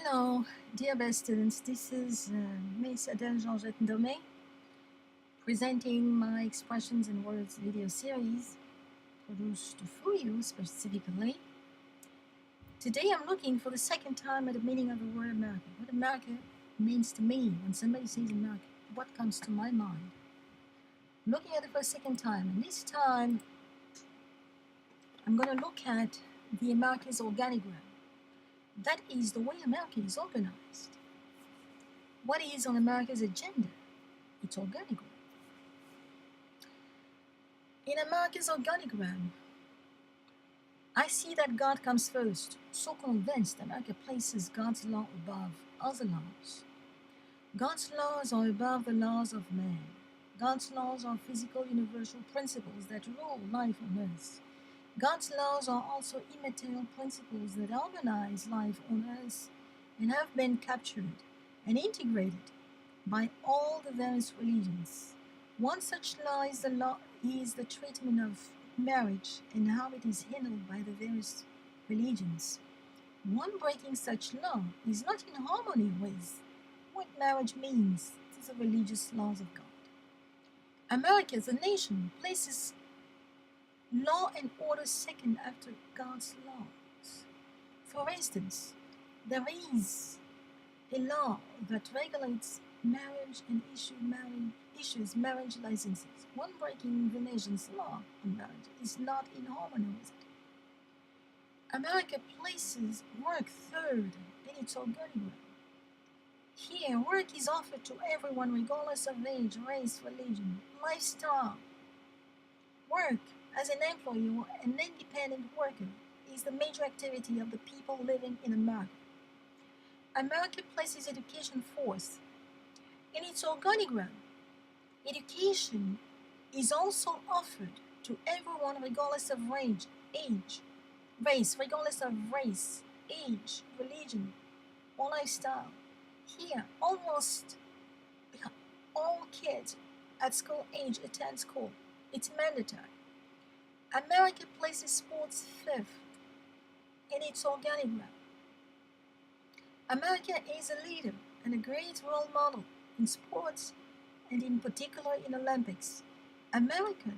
Hello, dear best students. This is Miss Adele Georgette Domé presenting my Expressions in Words video series produced for you specifically. Today I'm looking for the second time at the meaning of the word America. What America means to me when somebody says America, what comes to my mind? I'm looking at it for a second time, and this time I'm going to look at the America's organigram. That is the way America is organized. What is on America's agenda? Its organigram. In America's organigram, I see that God comes first. So convinced, America places God's law above other laws. God's laws are above the laws of man. God's laws are physical universal principles that rule life on earth. God's laws are also immaterial principles that organize life on earth and have been captured and integrated by all the various religions. One such law is the treatment of marriage and how it is handled by the various religions. One breaking such law is not in harmony with what marriage means to the religious laws of God. America, as a nation, places law and order second after God's laws. For instance, there is a law that regulates marriage and issues marriage licenses. One breaking the nation's law on marriage is not in harmony with it. America places work third in its organigram. Here, work is offered to everyone regardless of age, race, religion, lifestyle. Work as an employee or an independent worker is the major activity of the people living in America. America places education fourth. In its organigram, education is also offered to everyone regardless of race, regardless of race, age, religion, or lifestyle. Here, almost all kids at school age attend school. It's mandatory. America places sports fifth in its organigram. America is a leader and a great role model in sports and in particular in Olympics. America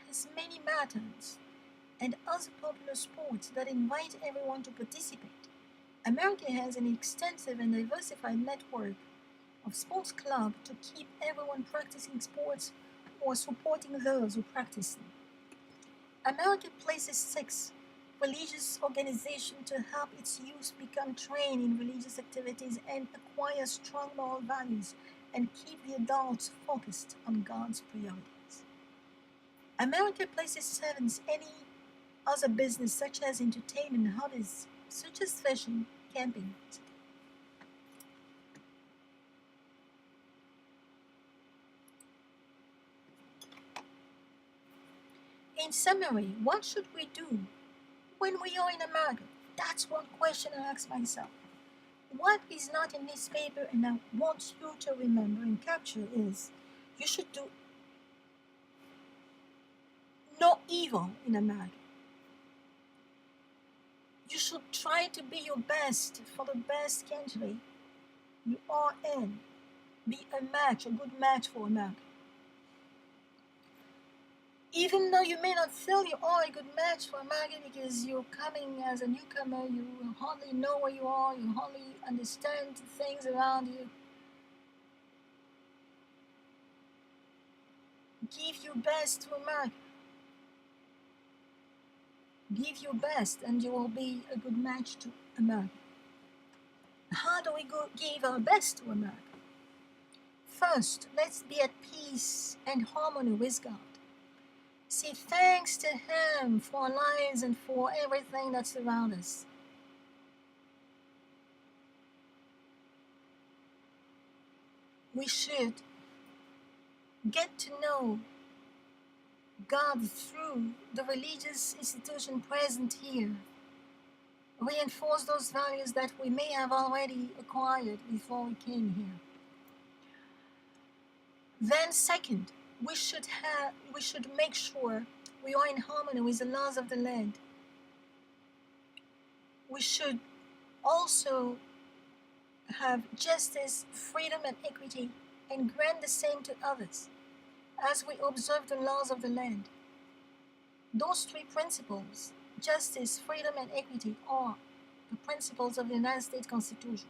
has many marathons and other popular sports that invite everyone to participate. America has an extensive and diversified network of sports clubs to keep everyone practicing sports or supporting those who practice them. America places sixth religious organization to help its youth become trained in religious activities and acquire strong moral values and keep the adults focused on God's priorities. America places seventh any other business such as entertainment hobbies such as fishing, camping, etc. In summary, what should we do when we are in America? That's one question I ask myself. What is not in this paper and I want you to remember and capture is you should do no evil in America. You should try to be your best for the best country you are in. Be a good match for America. Even though you may not feel you are a good match for America because you're coming as a newcomer, you hardly know where you are, you hardly understand things around you. Give your best to America. Give your best and you will be a good match to America. How do we give our best to America? First, let's be at peace and harmony with God. Say thanks to Him for our lives and for everything that surrounds us. We should get to know God through the religious institution present here. Reinforce those values that we may have already acquired before we came here. Then second, we should make sure we are in harmony with the laws of the land. We should also have justice, freedom, and equity, and grant the same to others, as we observe the laws of the land. Those three principles, justice, freedom, and equity, are the principles of the United States Constitution.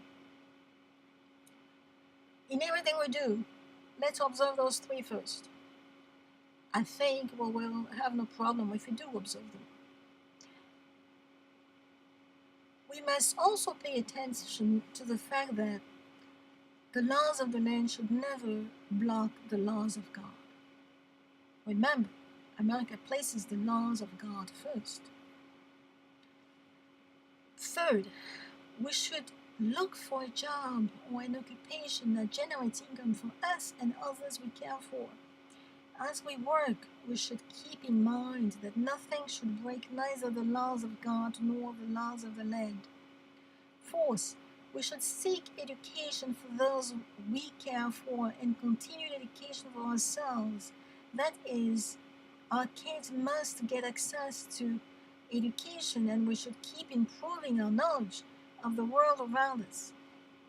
In everything we do, let's observe those three first. I think we will have no problem if we do observe them. We must also pay attention to the fact that the laws of the land should never block the laws of God. Remember, America places the laws of God first. Third, we should look for a job or an occupation that generates income for us and others we care for. As we work, we should keep in mind that nothing should break neither the laws of God nor the laws of the land. Fourth, we should seek education for those we care for and continued education for ourselves. That is, our kids must get access to education, and we should keep improving our knowledge of the world around us.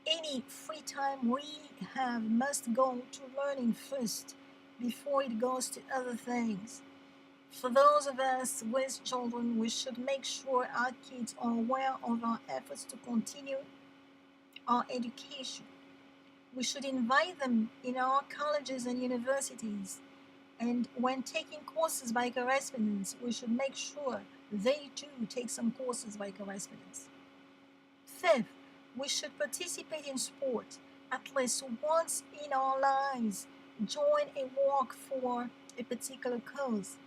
Any free time we have must go to learning first before it goes to other things. For those of us with children, we should make sure our kids are aware of our efforts to continue our education. We should invite them in our colleges and universities, and when taking courses by correspondence, we should make sure they too take some courses by correspondence. Fifth, we should participate in sport at least once in our lives, join a walk for a particular cause,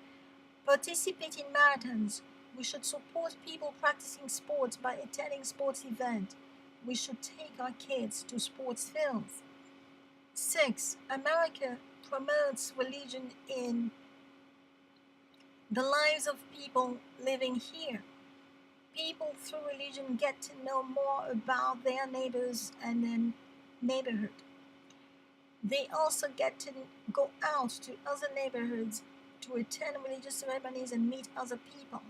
participate in marathons. We should support people practicing sports by attending sports events. We should take our kids to sports fields. 6. America promotes religion in the lives of people living here. People through religion get to know more about their neighbors and their neighborhood. They also get to go out to other neighborhoods to attend religious ceremonies and meet other people.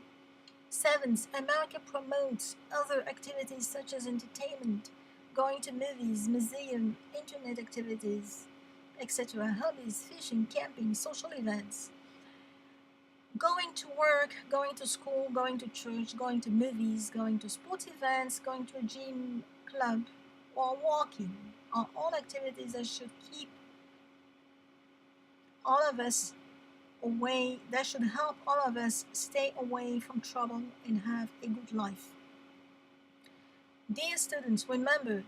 7. America promotes other activities such as entertainment, going to movies, museum, internet activities, etc., hobbies, fishing, camping, social events. Going to work, going to school, going to church, going to movies, going to sports events, going to a gym club, or walking are all activities that should keep all of us away, that should help all of us stay away from trouble and have a good life. Dear students, remember,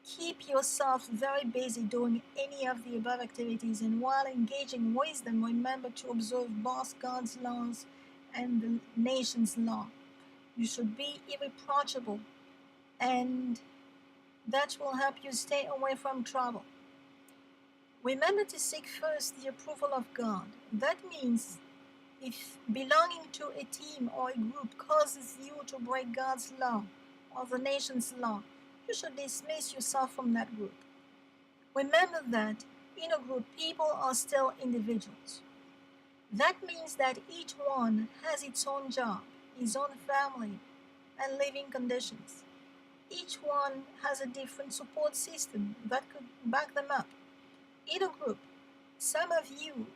keep yourself very busy doing any of the above activities, and while engaging wisdom, remember to observe both God's laws and the nation's law. You should be irreproachable, and that will help you stay away from trouble. Remember to seek first the approval of God. That means if belonging to a team or a group causes you to break God's law or the nation's law, you should dismiss yourself from that group. Remember that in a group, people are still individuals. That means that each one has its own job, his own family, and living conditions. Each one has a different support system that could back them up. In a group, some of you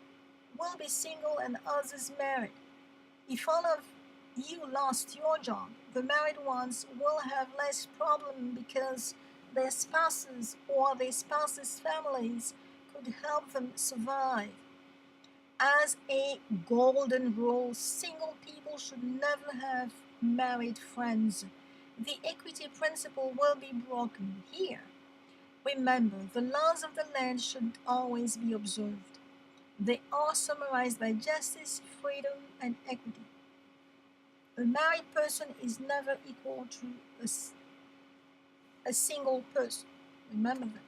will be single and others married. If all of you lost your job, the married ones will have less problem because their spouses or their spouses' families could help them survive. As a golden rule, single people should never have married friends. The equity principle will be broken here. Remember, the laws of the land should always be observed. They are summarized by justice, freedom, and equity. A married person is never equal to a single person. Remember that.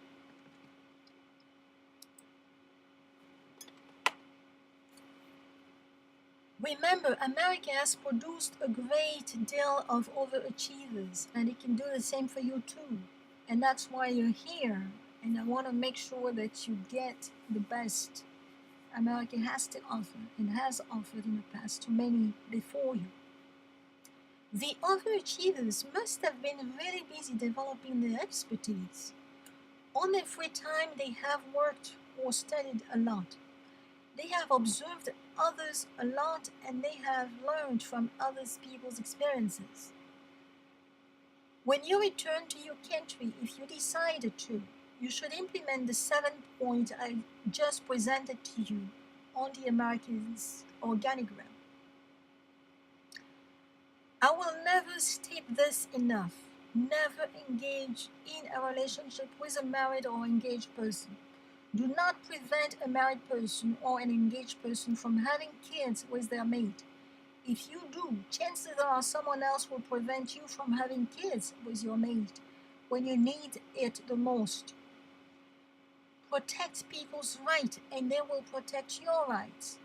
Remember, America has produced a great deal of overachievers, and it can do the same for you too. And that's why you're here. And I want to make sure that you get the best America has to offer and has offered in the past to many before you. The overachievers must have been very busy developing their expertise. On their free time, they have worked or studied a lot. They have observed others a lot and they have learned from others people's experiences. When you return to your country, if you decided to, you should implement the 7 points I just presented to you on the Americans organigram. I will never state this enough. Never engage in a relationship with a married or engaged person. Do not prevent a married person or an engaged person from having kids with their mate. If you do, chances are someone else will prevent you from having kids with your mate when you need it the most. Protect people's rights and they will protect your rights.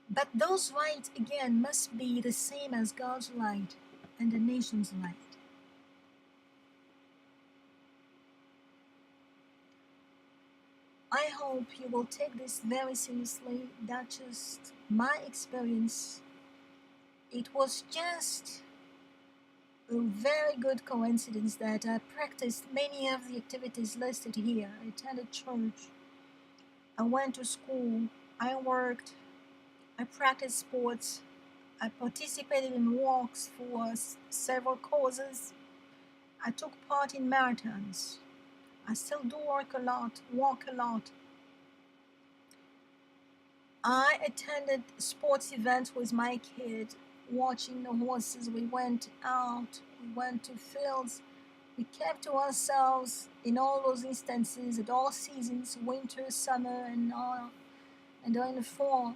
But those rights, again, must be the same as God's light and the nation's light. I hope you will take this very seriously. That's just my experience. It was just a very good coincidence that I practiced many of the activities listed here. I attended church, I went to school, I worked, I practiced sports, I participated in walks for several causes, I took part in marathons. I still do work a lot, walk a lot. I attended sports events with my kids, watching the horses. We went out, we went to fields. We kept to ourselves in all those instances at all seasons, winter, summer, and during the fall,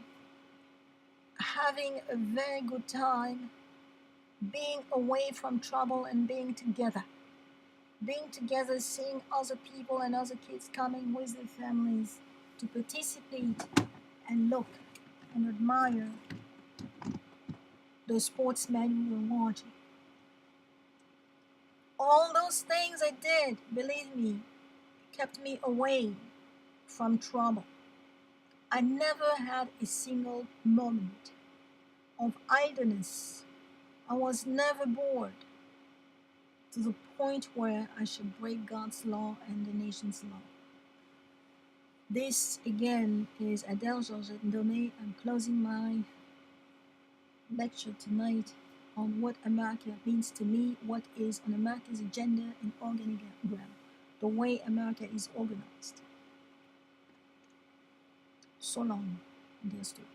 having a very good time, being away from trouble and being together. Being together, seeing other people and other kids coming with their families to participate and look and admire the sportsmen we were watching. All those things I did, believe me, kept me away from trouble. I never had a single moment of idleness. I was never bored to the point where I should break God's law and the nation's law. This again is Adele Georgette Domé. I'm closing my lecture tonight on what America means to me, what is on America's agenda and organigram, the way America is organized. So long, dear students.